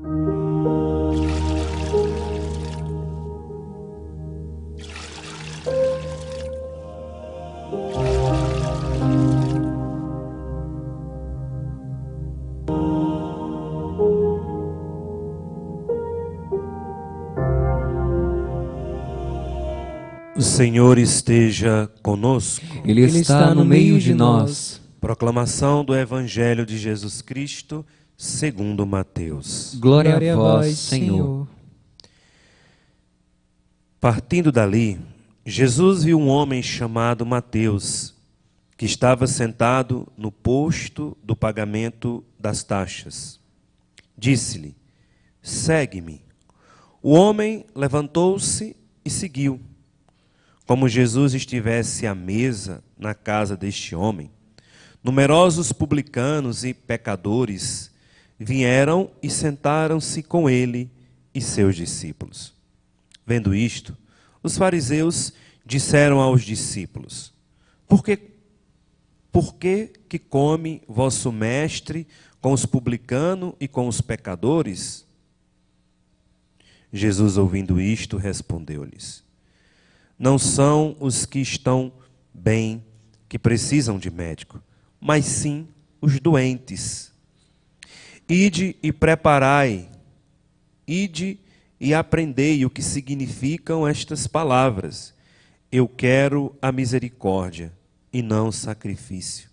O Senhor esteja conosco. Ele está no meio de nós. Proclamação do Evangelho de Jesus Cristo, segundo Mateus. Glória a vós, Senhor. Partindo dali, Jesus viu um homem chamado Mateus, que estava sentado no posto do pagamento das taxas. Disse-lhe: segue-me. O homem levantou-se e seguiu. Como Jesus estivesse à mesa na casa deste homem, numerosos publicanos e pecadores vieram e sentaram-se com ele e seus discípulos. Vendo isto, os fariseus disseram aos discípulos: Por que come vosso mestre com os publicanos e com os pecadores? Jesus, ouvindo isto, respondeu-lhes: Não são os que estão bem que precisam de médico, mas sim os doentes. Ide e aprendei o que significam estas palavras. Eu quero a misericórdia e não o sacrifício.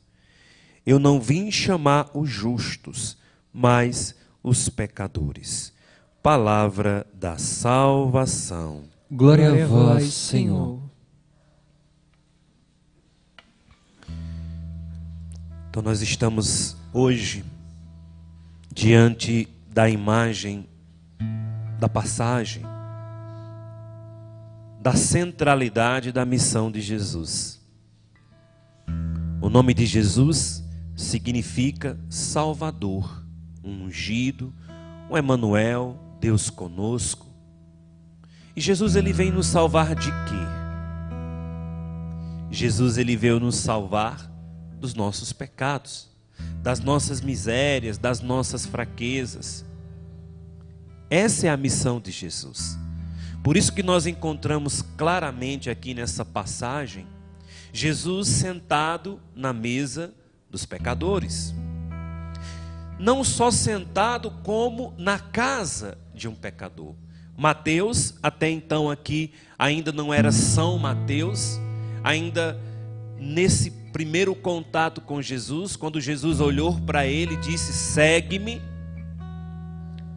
Eu não vim chamar os justos, mas os pecadores. Palavra da salvação. Glória a vós, Senhor. Então nós estamos hoje diante da imagem, da passagem, da centralidade da missão de Jesus. O nome de Jesus significa Salvador, um ungido, um Emanuel, Deus conosco. E Jesus, ele vem nos salvar de quê? Jesus, ele veio nos salvar dos nossos pecados, das nossas misérias, das nossas fraquezas. Essa é a missão de Jesus. Por isso que nós encontramos claramente aqui nessa passagem, Jesus sentado na mesa dos pecadores. Não só sentado, como na casa de um pecador. Mateus, até então aqui, ainda não era São Mateus, ainda nesse primeiro contato com Jesus, quando Jesus olhou para ele e disse: segue-me,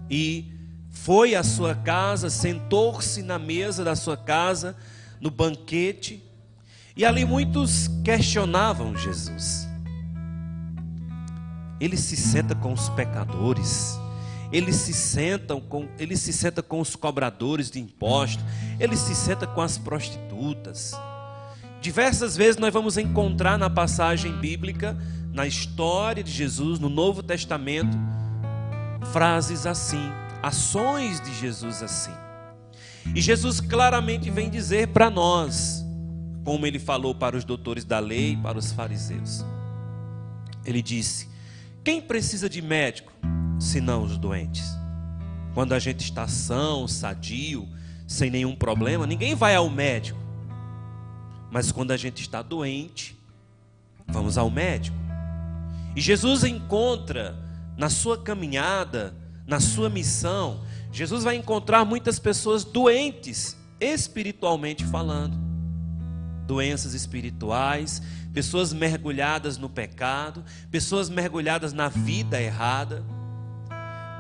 e foi à sua casa, sentou-se na mesa da sua casa, no banquete, e ali muitos questionavam Jesus. Ele se senta com os pecadores, ele se senta com os cobradores de impostos, ele se senta com as prostitutas. Diversas vezes nós vamos encontrar na passagem bíblica, na história de Jesus, no Novo Testamento, frases assim, ações de Jesus assim. E Jesus claramente vem dizer para nós, como ele falou para os doutores da lei, para os fariseus. Ele disse: quem precisa de médico, senão os doentes? Quando a gente está são, sadio, sem nenhum problema, ninguém vai ao médico. Mas quando a gente está doente, vamos ao médico. E Jesus encontra na sua caminhada, na sua missão, Jesus vai encontrar muitas pessoas doentes, espiritualmente falando. Doenças espirituais, pessoas mergulhadas no pecado, pessoas mergulhadas na vida errada.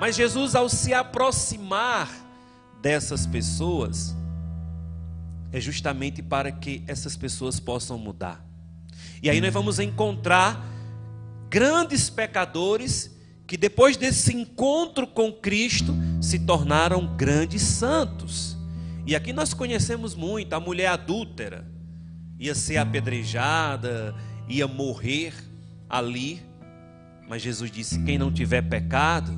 Mas Jesus, ao se aproximar dessas pessoas, é justamente para que essas pessoas possam mudar. E aí nós vamos encontrar grandes pecadores que depois desse encontro com Cristo se tornaram grandes santos. E aqui nós conhecemos muito a mulher adúltera, ia ser apedrejada, ia morrer ali, mas Jesus disse: quem não tiver pecado,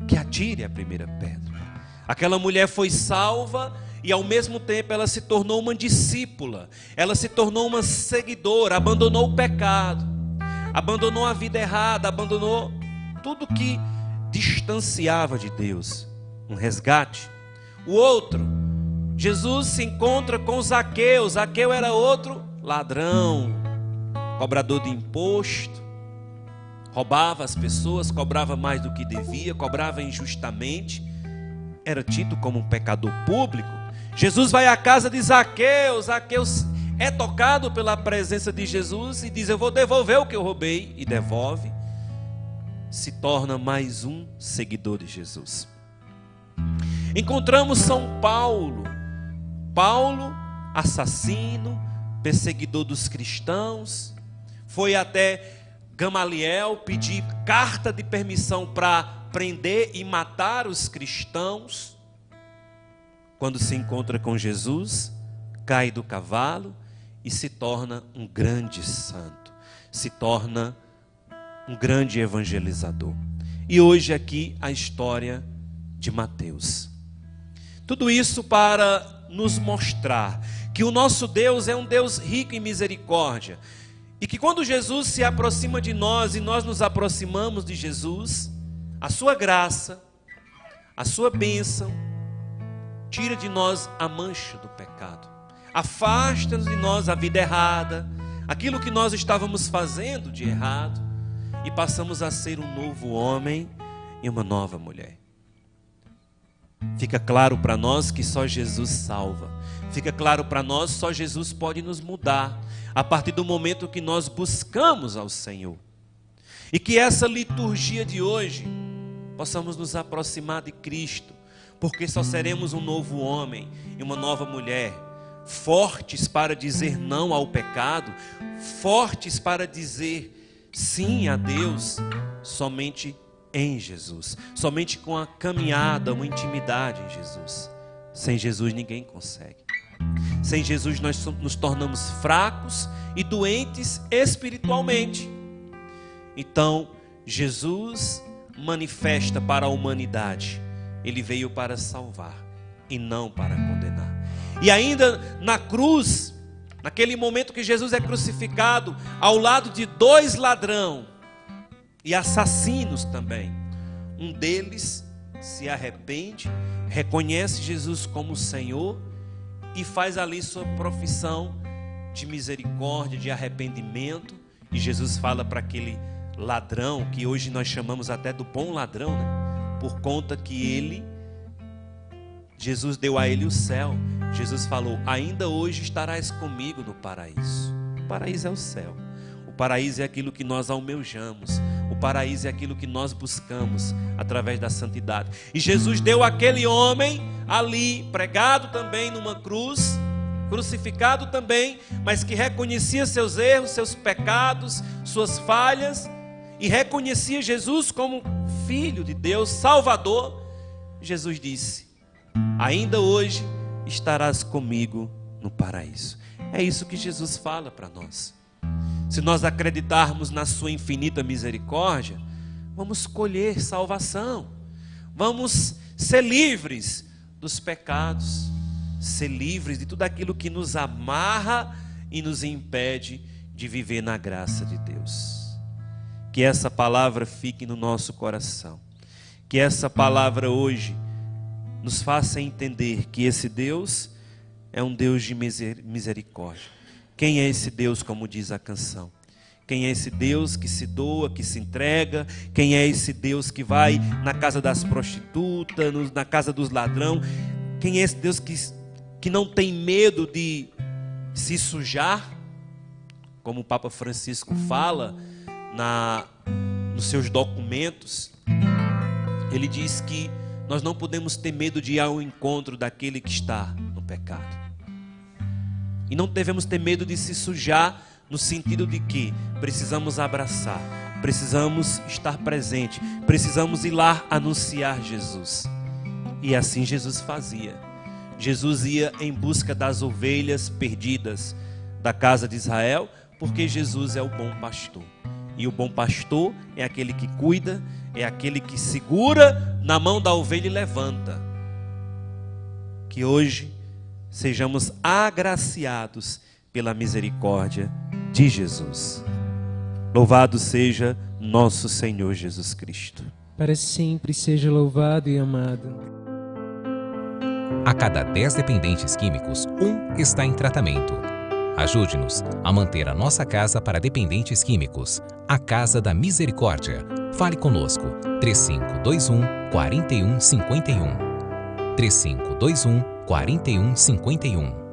que atire a primeira pedra. Aquela mulher foi salva e ao mesmo tempo ela se tornou uma discípula, ela se tornou uma seguidora, abandonou o pecado, abandonou a vida errada, abandonou tudo que distanciava de Deus um resgate. O outro, Jesus se encontra com Zaqueu. Zaqueu era outro ladrão, cobrador de imposto, roubava as pessoas, cobrava mais do que devia, cobrava injustamente, era tido como um pecador público. Jesus vai à casa de Zaqueu. Zaqueu é tocado pela presença de Jesus e diz: eu vou devolver o que eu roubei, e devolve. Se torna mais um seguidor de Jesus. Encontramos São Paulo. Paulo, assassino, perseguidor dos cristãos, foi até Gamaliel pedir carta de permissão para prender e matar os cristãos. Quando se encontra com Jesus, cai do cavalo e se torna um grande santo, se torna um grande evangelizador. E hoje aqui a história de Mateus. Tudo isso para nos mostrar que o nosso Deus é um Deus rico em misericórdia, e que quando Jesus se aproxima de nós e nós nos aproximamos de Jesus, a sua graça, a sua bênção, tira de nós a mancha do pecado, afasta de nós a vida errada, aquilo que nós estávamos fazendo de errado, e passamos a ser um novo homem e uma nova mulher. Fica claro para nós que só Jesus salva. Fica claro para nós, só Jesus pode nos mudar a partir do momento que nós buscamos ao Senhor. E que essa liturgia de hoje possamos nos aproximar de Cristo, porque só seremos um novo homem e uma nova mulher, fortes para dizer não ao pecado, fortes para dizer sim a Deus, somente em Jesus, somente com a caminhada, uma intimidade em Jesus. Sem Jesus ninguém consegue. Sem Jesus nós nos tornamos fracos e doentes espiritualmente. Então Jesus manifesta para a humanidade: Ele veio para salvar e não para condenar. E ainda na cruz, naquele momento que Jesus é crucificado, ao lado de 2 ladrões e assassinos também, um deles se arrepende, reconhece Jesus como Senhor e faz ali sua profissão de misericórdia, de arrependimento. E Jesus fala para aquele ladrão, que hoje nós chamamos até do bom ladrão, né? Por conta que Jesus deu a ele o céu. Jesus falou: ainda hoje estarás comigo no paraíso. O paraíso é o céu. O paraíso é aquilo que nós almejamos. O paraíso é aquilo que nós buscamos através da santidade. E Jesus deu àquele homem ali, pregado também numa cruz, crucificado também, mas que reconhecia seus erros, seus pecados, suas falhas, e reconhecia Jesus como Filho de Deus, Salvador. Jesus disse: ainda hoje estarás comigo no paraíso. É isso que Jesus fala para nós. Se nós acreditarmos na sua infinita misericórdia, vamos colher salvação, vamos ser livres dos pecados, ser livres de tudo aquilo que nos amarra e nos impede de viver na graça de Deus. Que essa palavra fique no nosso coração, que essa palavra hoje nos faça entender que esse Deus é um Deus de misericórdia. Quem é esse Deus, como diz a canção? Quem é esse Deus que se doa, que se entrega? Quem é esse Deus que vai na casa das prostitutas, na casa dos ladrões? Quem é esse Deus que não tem medo de se sujar? Como o Papa Francisco fala nos seus documentos, ele diz que nós não podemos ter medo de ir ao encontro daquele que está no pecado. E não devemos ter medo de se sujar, no sentido de que precisamos abraçar, precisamos estar presente, precisamos ir lá anunciar Jesus. E assim Jesus fazia. Jesus ia em busca das ovelhas perdidas da casa de Israel, porque Jesus é o bom pastor. E o bom pastor é aquele que cuida, é aquele que segura na mão da ovelha e levanta. Que hoje sejamos agraciados pela misericórdia de Jesus. Louvado seja nosso Senhor Jesus Cristo. Para sempre seja louvado e amado. A cada 10 dependentes químicos, 1 está em tratamento. Ajude-nos a manter a nossa casa para dependentes químicos. A Casa da Misericórdia. Fale conosco. 3521-4151. 3521-4151.